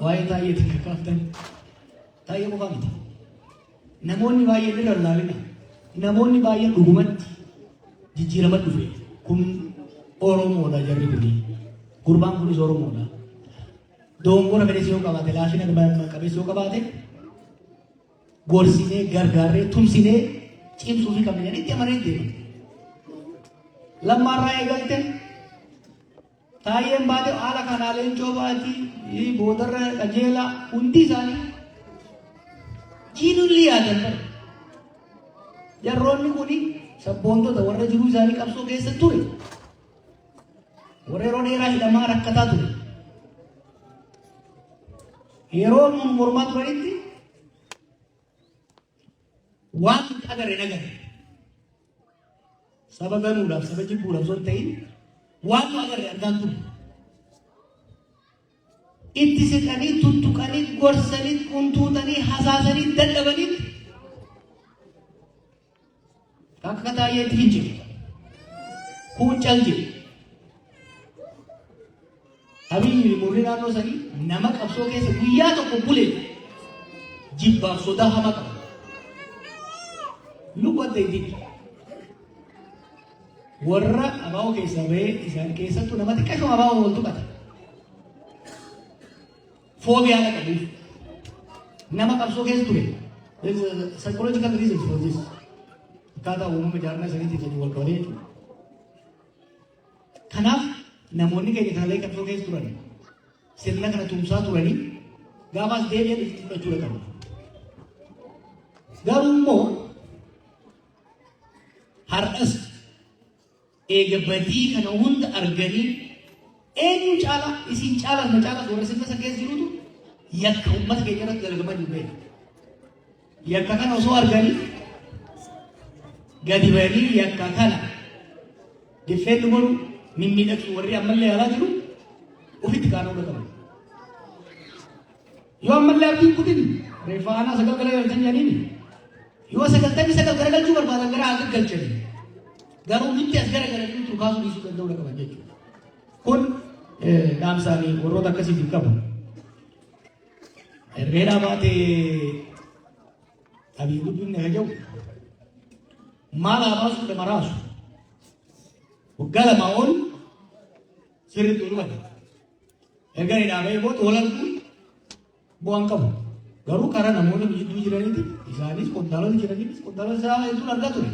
Waa'ee taa'eetiin kakkaaftan taa'ee qofaa miti. Namoonni baay'een irra laalina. Namoonni baay'een dhugumatti jijjiirama dhufe. Kun Oromoodha jarri kuni. Gurbaan kunis Oromoodha. Dongora fedhes yoo qabaate, laafina qabeessa yoo qabaate, gorsinee, gargaarree, tumsinee, cimsuu fi qabne itti amanee deema. Lammaarraa eegalte taa'een baate haala kanaaleen coobaatii boodarra qajeelaa hundi isaanii jiinulli yaadan bara. Jarroonni kuni sabboontota warra jiruu isaanii qabsoo keessa ture. Warra yeroo dheeraa hidhamaa rakkataa ture. Yeroo nun mormaa turanitti waan agarre nagare. Saba ganuudhaaf, saba jibbuudhaaf osoo hin ta'in waan nu agarre argaan ture. Itti siqanii, tuttuqanii, gorsanii, kuntuutanii, hasaasanii, dadhabanii akka taa'eetti hin jiru. Kuuncaan jiru. Abiyyi murrii naannoo sanii nama qabsoo keessa guyyaa tokko bulee jibbaaf sodaa hamaa qaba. Look what they did. Warra abaa'oo keessaa bahee isaan keessattuu nama xiqqashoo abaa'oo wal tuqata. Foobiyaa qabuuf nama qabsoo keessa ture. There is a psychological reason for this. Akkaataa uumama jaarmaa saniitti jedhu wal qabatee jechuudha. Kanaaf namoonni keenya kanallee qabsoo keessa turan sirna kana tumsaa turanii gaafaas deebi'an itti fudhachuudha qabu. Garuu immoo har'as eega badii kana hunda arganii eenyu caalaa isin caalaa na caalaa warra sirna sana keessa jirutu yakka uummata keenya irratti dalagamaa jiru beeku. Yakka kana osoo arganii gadi ba'anii yakka kana diffeenni godhu mimmiidhaqsu warri ammallee yaalaa jiru ofitti kaanuu qaban. Yoo ammallee abdiin kutin reeffaanaa sagal garagalchan jedhaniini yoo sagaltamii sagal garagalchuu barbaadan gara akka galchanii garuu nutti as garagalanii turkaasuu dhiisuu danda'uu qaban jechuudha. Kun dhaamsaanii warroota akkasiitiin qabu. Herreedhaa baatee abii gudduun ni haja'u maal haabaasu dama raasu. Waggaa lamaa ol sirriitti dhumate. Erga inni dhaabee booda walaltuu bu'aan qabu. Garuu karaa namoota jidduu jiraniiti isaanis kontaalota jiraniitis kontaalota isaa hedduu argaa ture.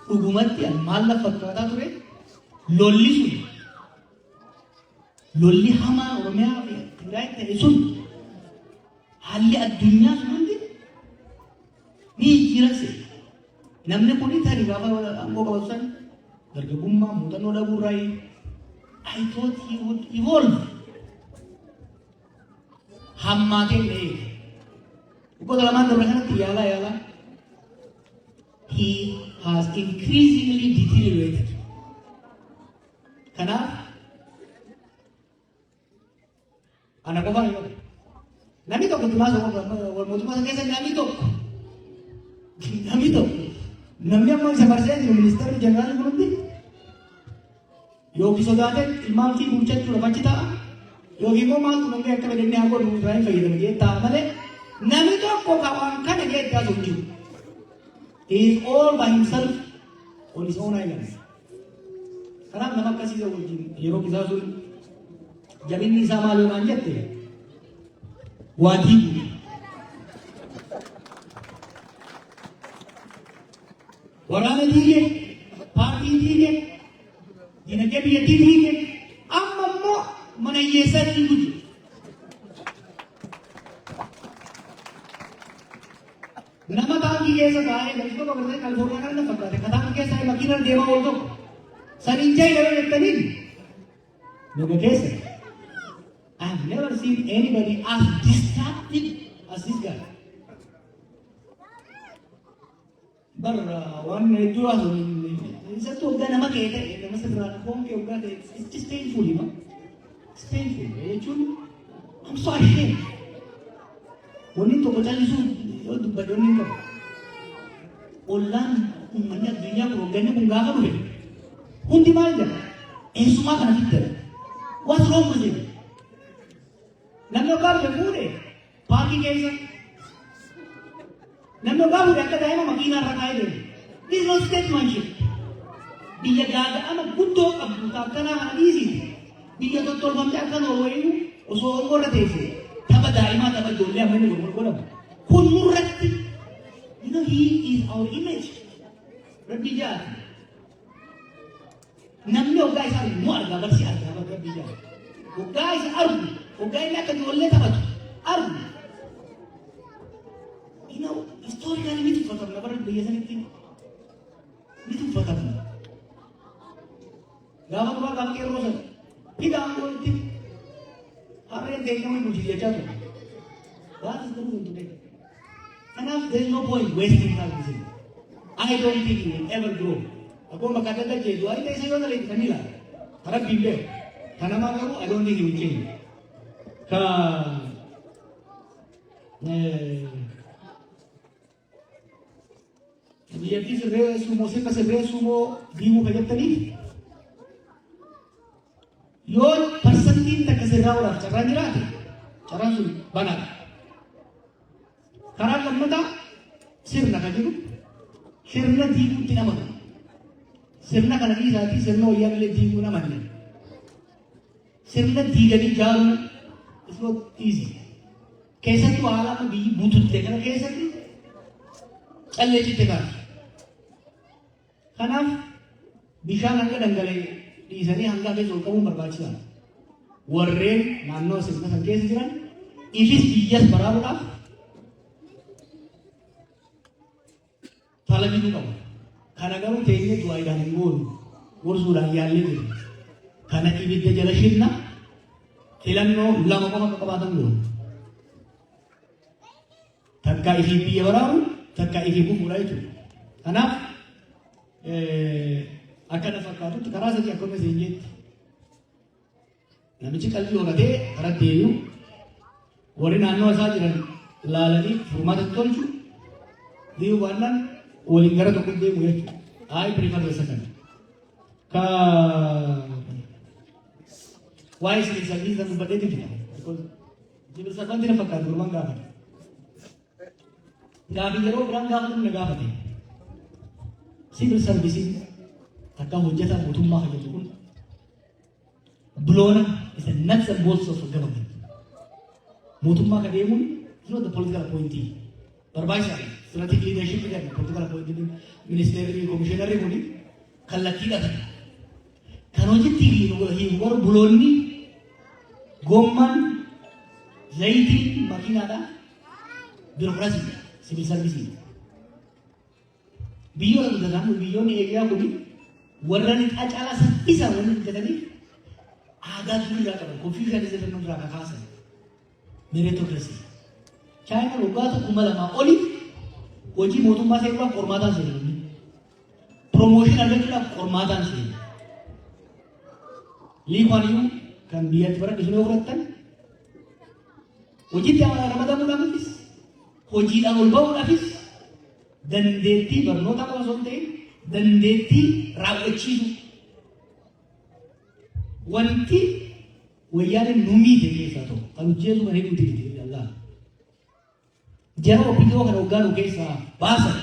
Dhugumatti maal lafa fakkaataa ture lolli sun lolli hamaa Oromiyaa fi Tigraay ta'e sun haalli addunyaa sun hundi ni jijjiirase. Namni kun tarii gaafa aangoo qabatu san dargaggummaa muuxannoo dhabuurraa I thought he would evolve. Hammaatee ta'e. Dhukkuba lamaan darbe kanatti yaalaa. He has increasingly deteriorated. Kanaaf ana qofaan yoo namni tokko mootummaa sana keessa namni tokko namni amma isa barsee jiru ministeerri jeneraali kunuutti yookiin sodaatee ilmaan fi bulchachuudhaaf achi ta'a yookiin immoo maaltu namni akka fedhannee haa godhu irraa hin fayyadame jee ta'a malee namni tokko waan kana jee itti haasa'u jiru. He is all by himself on his own island. Kanaaf nama akkasii wajjin yeroo isaa sun jabinni isaa maal yoo naan jette waa diigu. Waraana diigee, paartii diigee, dinagdee biyyattii diigee, amma immoo mana hiyyeessaa diigu jiru. Nama taankii keessa taa'ee galchoo qabatee Kaalifoorniyaa kana fakkaate ka taankii keessa makiina deemaa oolu tokko saniin jaayilama jettaniin nama keessa I have never seen anybody as distracted as this guy. One hedduu isatti waggaa nama kee ta'e nama sirraa foon kee waggaa ta'e it's just painful, you know. It's painful jechuun I'm so ashamed. Wanni tokko callisuu yoo dubbadoonni qabu. Ollaan uummanni addunyaa kun hoogganni kun gaafa dhufe hundi maal jedha? Eessumaa kana fiddara. What's wrong with him? Namni ogaa fuudhee paarkii keessa. Namni ogaa fuudhee akka daa'ima makiinaa irra kaa'ee deemu. This is not statesmanship. Biyya gaaga'ama guddoo qabdu akkanaa hadiisiiti. Biyya tottolfamte akka Noorweeyu osoo warra teesse tapha daa'imaa tapha ijoollee amma inni godhamu. Kun nurratti he is our image. Rabbi jaati. Namni ogaa isaa immoo argaa barsi argaa bakka Rabbi jaati. Ogaa isa argu. Ogaa inni akka ijoollee taphatu argu. Historically ni tuffatamna bara biyya sanitti ni tuffatamna. Gaafa duraa gaafa qeerroo sana hidhaan walitti harreen deeggarama bulchiti jechaa ture. That is the reason today. Kanaaf there is no point wasting time with him. I don't think he will ever grow. Akkuma bakka adda addaa jedhu ayita isa yoo ta'e kan ilaala. Karaa biilee. Kanamaa garuu I don't think he will change. Biyyattii sirree suumoo sirna sirree suumoo diimuu fayyadamanii yoo parsantiin takka sirraa olaaf carraan jiraate carraan sun banaadha. Karaa lammataa sirna kan jiru sirna diiguutti nama galu. Sirna kana dhiisaatii sirna wayyaanillee diiguu nama hin sirna diiganii ijaaruun is not easy. Keessattuu haala amma biyyi buututte kana keessatti callee citte kaasa. Kanaaf bishaan hanga dhangala'e dhiisanii hanga keessa ol qabuun barbaachisaadha. Warreen naannoo sirna san keessa jiran ifis biyyas baraaruudhaaf falmachuu qabu. Kana garuu teenyee du'aadhaan hin goonu gorsuudhaan yaallee jiru. Kana ibidda jala shirna filannoo lama qofa akka qabaatan goonu. Takka ifii biyya baraaru takka ifii bufuudha jechuudha. Kanaaf akkana fakkaatutti karaa sadii akkuma isin jetti. Namichi qalbii horatee karaa deemu warri naannoo isaa jiran laalanii furmaata tolchu deemu baannaan waliin gara tokko deemu jechuudha. I prefer the second. Waa'ee civil service kan dubbadhee jira. Because civil servant na fakkaatu gurmaan gaafate. Gaafi yeroo biraan gaafatu na gaafate. Civil service akka hojjetaa mootummaa kan jedhu kun bloona is a nuts and bolts of government. Mootummaa kan deemuun is not the political appointee. Barbaachisaadha. Strategic leadership jedhama political appointee ministeerri komishinarri kuni kallattii dha. Kan hojjetti hiiwwan buloonni gommaan zayitii makiinaadha biirokraasii civil service. Biyyoota guddataan biyyoonni eegaa kuni warreen qacala saffisa waliin hojjetaniif aadaa durii qaban confucianism irraa kakaasan meritocracy. China waggaa tokko lamaa oliif hojii mootummaa seeruudhaaf qormaataan seenanii promotion argachuudhaaf qormaataan seenanii liikwaniyyuu kan biyyatti bara dhiisnee fudhattan hojiitti ramadamuudhaafis hojiidhaan ol ba'uudhaafis dandeettii barnoota qofa osoo hin ta'in dandeettii raawwachiisu wanti wayyaaneen nu miite keessaa tokko kan hojjetu kan hedduuti jedhee Allah jara ofiidoo kana waggaa nu keessaa baasan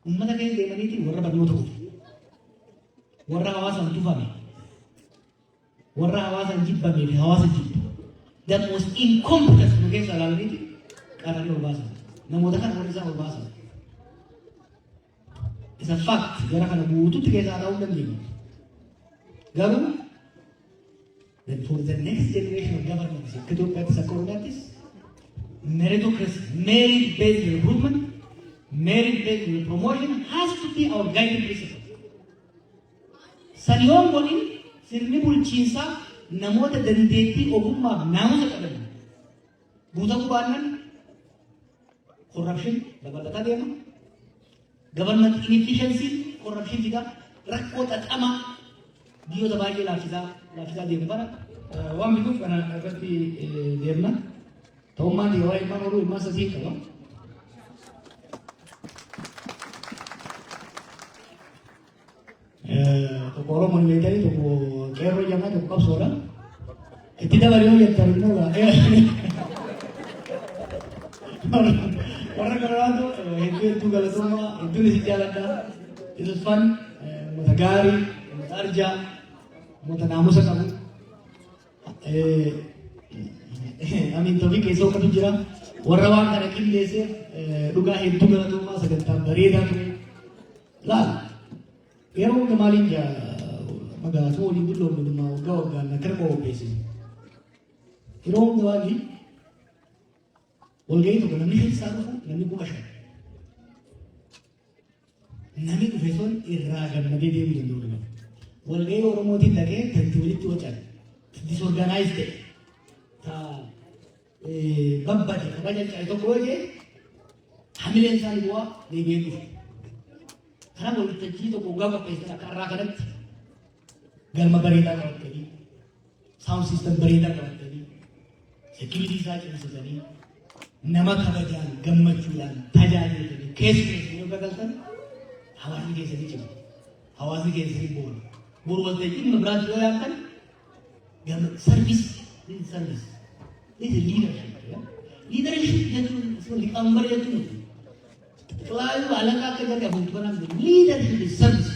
ummata keessa deemaniitiin warra barnoota qofa warra hawaasan tufame warra hawaasan jibbamee fi hawaasa jibbu the most incompetent nu keessa ilaalaniiti qaranii ol baasan namoota kana warri isaan ol baasan is a fact gara kana guututti keessaa ta'uu dandeenya garuu then for the next generation of governments akka Itoophiyaattis akka Oromiyaattis meritocracy merit-based recruitment merit-based promotion has to be our guiding principle. Saniyoon waliin sirni bulchiinsaa namoota dandeettii ogummaaf naamusa qaban guutamuu baannaan corruption dabalataa deema. Government inefficiency corruption fida rakkoo xaxamaa biyyoota baay'ee laaffisaa deema bara waan bituuf kana irratti deemna. Ta'ummaan yeroo ilmaan horuu ilmaan sadii qaba. tokko Oromoon beekanii tokko qeerroo jamaa tokko qabsoodha. Itti dabalee jettan immoo warra garaatu hedduu galatoomaa hedduun isin jaalladha. It was fun. Uummata gaarii, uummata arjaa, uummata naamusa qabu. Amiin tofii keessa uffatu jira. Warra waan kana qindeesseef dhugaa hedduu galatoomaa sagantaa bareedaa ture. Laal yeroo hunda maaliin magaalaa waliin dulloomne dhummaa waggaa waggaan akkana qopheessine. Yeroo hunda waanii walgahii tokko namni keessaa dhufu namni bu'a shan. Namni dhufe sun irraa gammadee deemuu danda'u dhuma. Walgahii Oromootiin dhaqee tanti walitti wacan disorganaayiz ta'e babbade kabaja caayii tokko yoo ta'e hamileen isaanii bu'aa deebi'ee dhufu. Kana waltajjii tokko waggaa qopheessan akka irraa kanatti galma bareedaa qabatanii saawund siistem bareedaa qabatanii seekiriitii isaa cimsatanii nama kabajaan gammachuudhaan tajaajilanii keessummeessanii yoo gagaltan hawaasni keessatti cimu hawaasni keessatti boonu boru waltajjii dhimma biraatti yoo yaaddan sarviis this is leadership jechuun liqaambar jechuun klaayu alaaqaa akka jarri abbootuudhaan leadership is service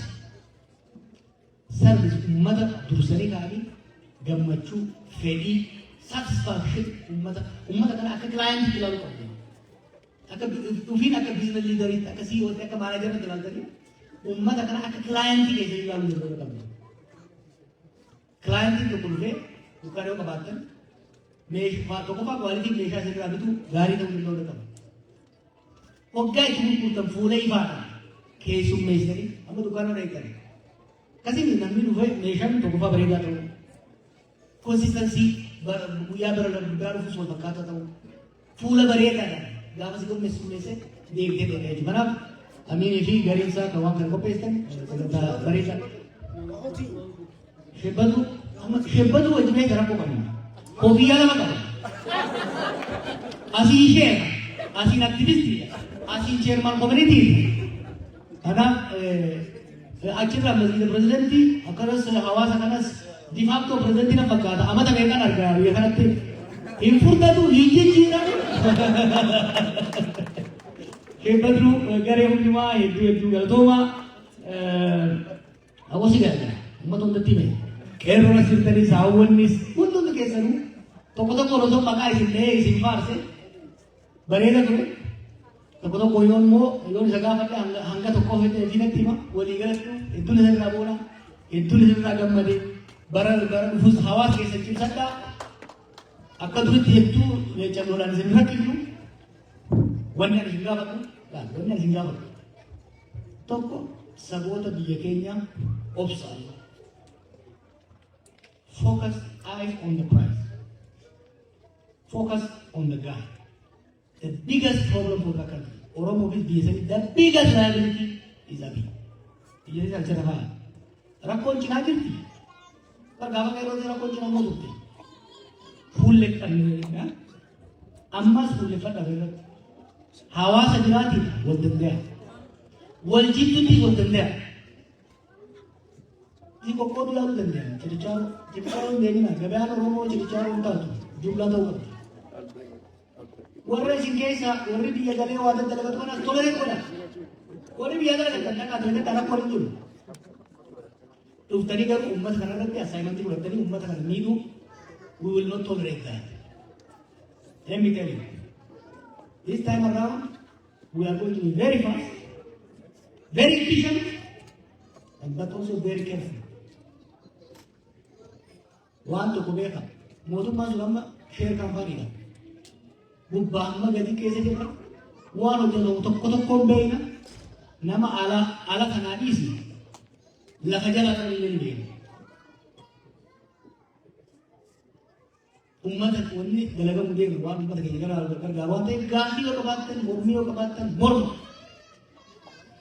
ummata dursanii kaanii gammachuu fedhii satisfaction ummata kana akka client ilaalu qabdu. Akka dhufiin akka business leaderitti akka CEO akka manager ilaaltanii ummata kana akka client keessa ilaalu jechuu qabdu. Client tokko dhufee dukkaana yoo qabaattan meeshaa tokkoffaa quality meeshaa sirraa bitu gaarii ta'uu danda'u qaba. Waggaa itti gurgurtan fuula ifaadhaan keessummeessanii amma dukkaana dheekan. Akkasiin namni dhufee meeshaan tokkoffaa bareedaa ta'u consistency guyyaa biraa dhufuus wal fakkaataa ta'u fuula bareedaadhaan gaafa si qopheessummeesse deegdee dheedaa jechuudha. Kanaaf Amiinii fi gariin isaa kan waan kana qopheessan sagantaa bareedaa. Shebbatu wajjinee gara qophanna. Koofiyyaa lama qaba. Asii ishee asiin aktivistiidha. Asiin chairman community. Kanaaf achirraa pirezidentii akkanas hawaasa kanas de facto presidenti na fakkaata amata meeqan argaa biyya kanatti hin furdatu hin jijjiiramu. Shebbatu garee hundumaa hedduu galatoomaa hawwaasi gaariidha. Uummata hundatti hime qeerroon asirtanii saawwannis hundumti keessanuu tokko tokko osoo maqaa isin faarse bareeda ture. Tokko tokko yoon isa gaafadhe hanga tokko fedhe diinatti hima walii galatti hedduun isirraa boona hedduun isirraa gammadee bara dhufus hawaasa keessa cimsadhaa akka duritti hedduu leechannoodhaan isin rakkifnu wanni ani isin gaafadhu tokko saboota biyya keenya obsaan focus eyes on the prize focus on the guy. The biggest problem for the country, Oromo is the biggest liability is Abiy. Ini saya ceritakan. Rakon Cina kirti. Pergama kaya roda rakon Cina mau tuh. Full lekan ni, amma full lekan ada. Hawa sajrati, wajib dia. Wajib tu ti wajib dia. Ini kok dulu lalu dia. Cerita ni ni na. Kebanyakan Oromo cerita orang tu. Jumlah tu. Warra isin keessa warri biyya galee waa daldalatu kanas toleree godha. Warri biyya galee kan dhaqaatanii kan akka waliin jiru. Dhuftanii garuu uummata kana irratti assaayimentii fudhatanii uummata kana miidhuu we will not tolerate that. Let me tell you. This time around we are going to be very fast, very efficient, but also very careful. Waan tokko beeka. Mootummaan sun amma share kaampaaniidha. Gubbaan magadi keessa jira waan hojjetamu tokko tokkoon beekna nama ala kanaa dhiisi lafa jala kan illee beekna. Uummata wanni dalagamu deemu waan uummata keenya gargaaru waan ta'eef gaaffii yoo qabaattan mormii yoo qabaattan morma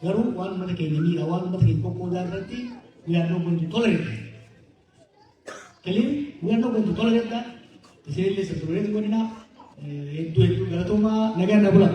garuu waan uummata keenya miidha waan uummata keenya qoqqoodaa irratti we are not going to tolerate that. Clear? We are not going to tolerate that. Isinillee sirriitti godhinaa. Itu galatoomaa nagaan na bula.